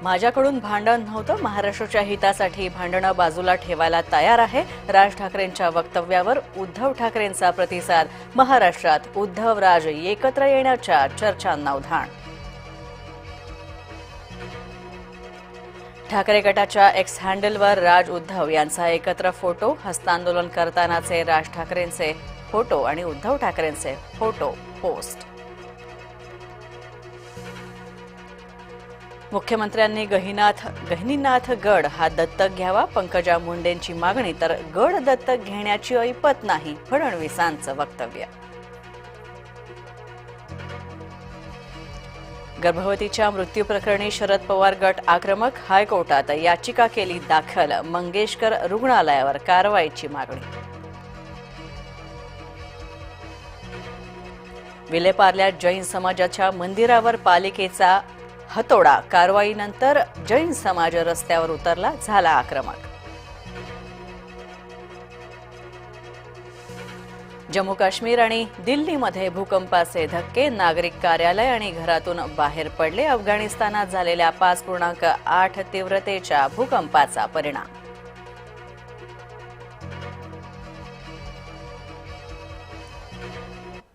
माझ्याकडून भांडण नव्हतं, महाराष्ट्राच्या हितासाठी भांडणं बाजूला ठेवायला तयार आहे. राज ठाकरेंच्या वक्तव्यावर उद्धव ठाकरेंचा प्रतिसाद. महाराष्ट्रात उद्धव राज एकत्र येण्याच्या चर्चांना उधाण. ठाकरे गटाच्या एक्स हँडलवर राज उद्धव यांचा एकत्र फोटो. हस्तांदोलन करतानाचे राज ठाकरेंचे फोटो आणि उद्धव ठाकरेंचे फोटो पोस्ट. मुख्यमंत्र्यांनी गहिनीनाथ गड हा दत्तक घ्यावा. पंकजा मुंडेंची मागणी. तर गड दत्तक घेण्याची ऐपत नाही, फडणवीसांचं वक्तव्य. गर्भवतीच्या मृत्यूप्रकरणी शरद पवार गट आक्रमक. हायकोर्टात याचिका केली दाखल. मंगेशकर रुग्णालयावर कारवाईची मागणी. विलेपार्ल्यात जैन समाजाच्या मंदिरावर पालिकेचा हतोडा. कारवाईनंतर जैन समाज रस्त्यावर उतरला, झाला आक्रमक. जम्मू काश्मीर आणि दिल्लीमध्ये भूकंपाचे धक्के. नागरिक कार्यालय आणि घरातून बाहेर पडले. अफगाणिस्तानात झालेल्या 5.8 तीव्रतेच्या भूकंपाचा परिणाम.